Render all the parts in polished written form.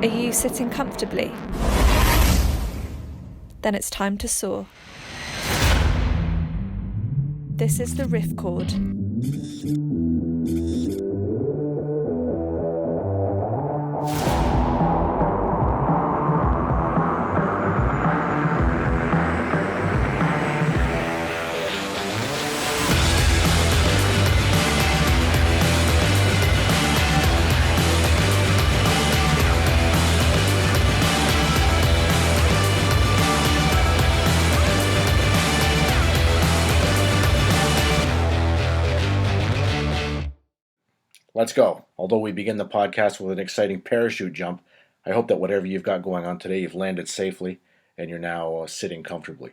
Are you sitting comfortably? Then it's time to soar. This is the Riffcord. Let's go. Although we begin the podcast with an exciting parachute jump, I hope that whatever you've got going on today, you've landed safely and you're now sitting comfortably.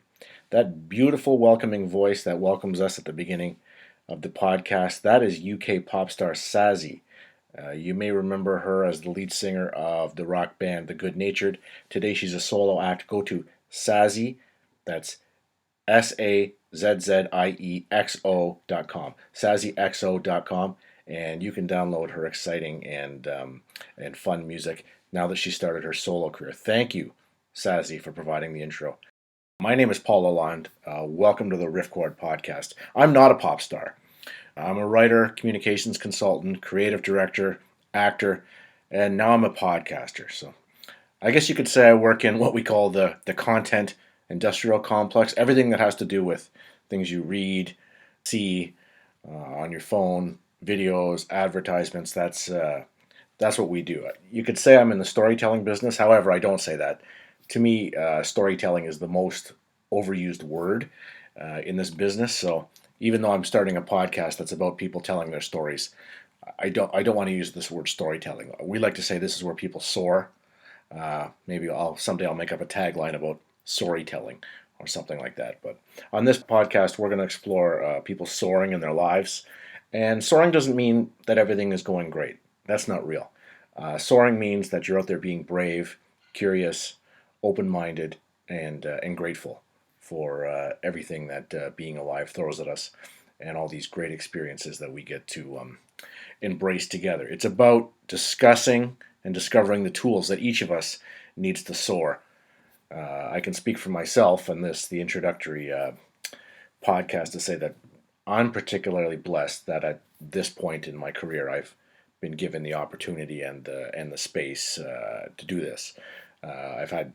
That beautiful, welcoming voice that welcomes us at the beginning of the podcast, that is UK pop star Sazzy. You may remember her as the lead singer of the rock band The Good Natured. Today she's a solo act. Go to Sazzy, that's SAZZIEXO.com, SazzyXO.com, and you can download her exciting and fun music now that she started her solo career. Thank you, Sazzy, for providing the intro. My name is Paul Lalonde. Welcome to the Riffcord podcast. I'm not a pop star. I'm a writer, communications consultant, creative director, actor, and now I'm a podcaster. So I guess you could say I work in what we call the content industrial complex, everything that has to do with things you read, see on your phone, videos, advertisements. That's what we do. You could say I'm in the storytelling business. However, I don't say that. To me, storytelling is the most overused word in this business. So even though I'm starting a podcast that's about people telling their stories, I don't want to use this word storytelling. We like to say this is where people soar. Maybe someday I'll make up a tagline about storytelling or something like that. But on this podcast, we're going to explore people soaring in their lives. And soaring doesn't mean that everything is going great. That's not real. Soaring means that you're out there being brave, curious, open-minded, and grateful for everything that being alive throws at us and all these great experiences that we get to embrace together. It's about discussing and discovering the tools that each of us needs to soar. I can speak for myself in the introductory podcast to say that I'm particularly blessed that at this point in my career I've been given the opportunity and the space to do this. I've had,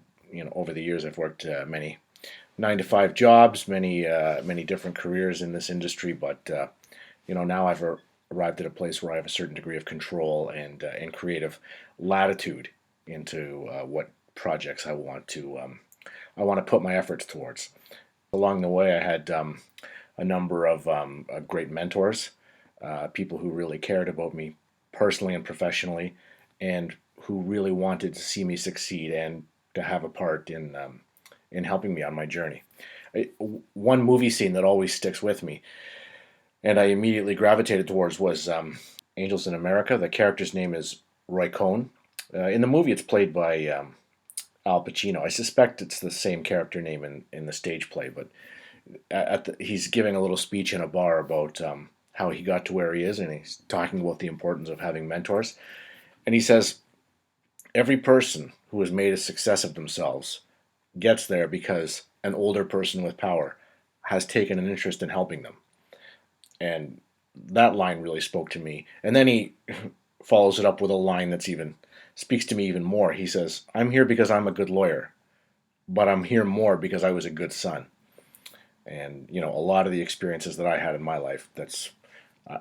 over the years I've worked many 9-to-5 jobs, many different careers in this industry, but now I've arrived at a place where I have a certain degree of control and creative latitude into what projects I want to put my efforts towards. Along the way, I had a number of great mentors, people who really cared about me personally and professionally, and who really wanted to see me succeed and to have a part in helping me on my journey. One movie scene that always sticks with me, and I immediately gravitated towards, was Angels in America. The character's name is Roy Cohn. In the movie, it's played by Al Pacino. I suspect it's the same character name in the stage play, but he's giving a little speech in a bar about how he got to where he is, and he's talking about the importance of having mentors. And he says, every person who has made a success of themselves gets there because an older person with power has taken an interest in helping them. And that line really spoke to me. And then he follows it up with a line that's speaks to me even more. He says, I'm here because I'm a good lawyer, but I'm here more because I was a good son. And a lot of the experiences that I had in my life,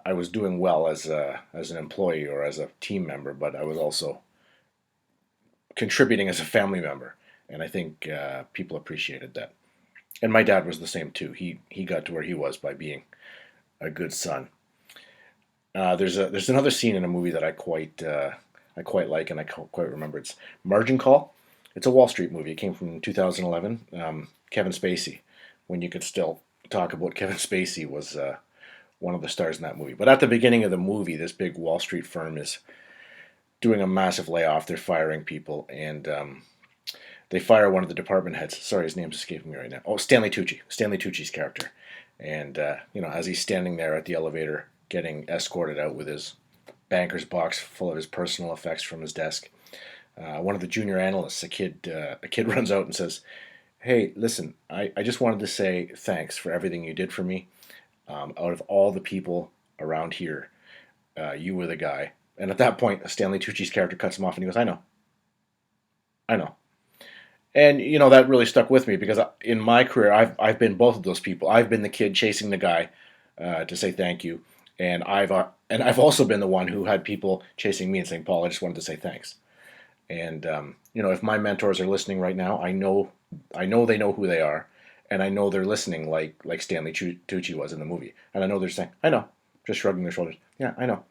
I was doing well as an employee or as a team member, but I was also contributing as a family member, and I think people appreciated that. And my dad was the same too. He got to where he was by being a good son. There's another scene in a movie that I quite like, and I quite remember. It's Margin Call. It's a Wall Street movie. It came from 2011. Kevin Spacey. When you could still talk about Kevin Spacey, was one of the stars in that movie. But at the beginning of the movie, this big Wall Street firm is doing a massive layoff. They're firing people, and they fire one of the department heads. Sorry, his name's escaping me right now. Oh, Stanley Tucci. Stanley Tucci's character. And, as he's standing there at the elevator getting escorted out with his banker's box full of his personal effects from his desk, one of the junior analysts, a kid runs out and says, "Hey, listen, I just wanted to say thanks for everything you did for me. Out of all the people around here, you were the guy." And at that point, Stanley Tucci's character cuts him off and he goes, I know." And that really stuck with me because in my career, I've been both of those people. I've been the kid chasing the guy to say thank you, and I've also been the one who had people chasing me and saying, "Paul, I just wanted to say thanks." And if my mentors are listening right now, I know they know who they are, and I know they're listening like Stanley Tucci was in the movie, and I know they're saying, "I know," just shrugging their shoulders. "Yeah, I know,"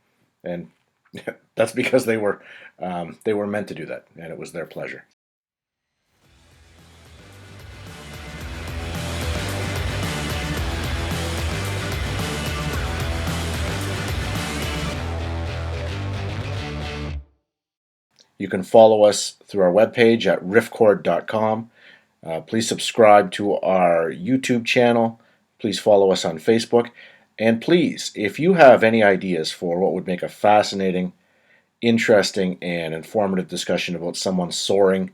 and that's because they were meant to do that, and it was their pleasure. You can follow us through our webpage at riffcord.com. Please subscribe to our YouTube channel. Please follow us on Facebook. And please, if you have any ideas for what would make a fascinating, interesting, and informative discussion about someone soaring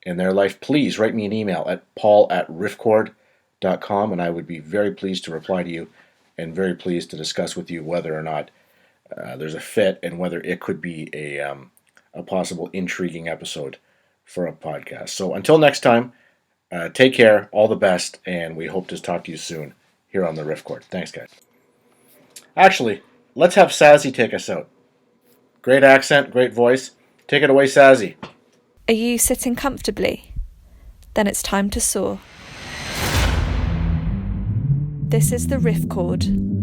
in their life, please write me an email at paul@riffcord.com, and I would be very pleased to reply to you and very pleased to discuss with you whether or not there's a fit and whether it could be a possible intriguing episode for a podcast. So until next time, take care, all the best, and we hope to talk to you soon here on the Riffcord. Thanks, guys. Actually, let's have Sazzy take us out. Great accent, great voice. Take it away, Sazzy. Are you sitting comfortably? Then it's time to soar. This is the Riffcord.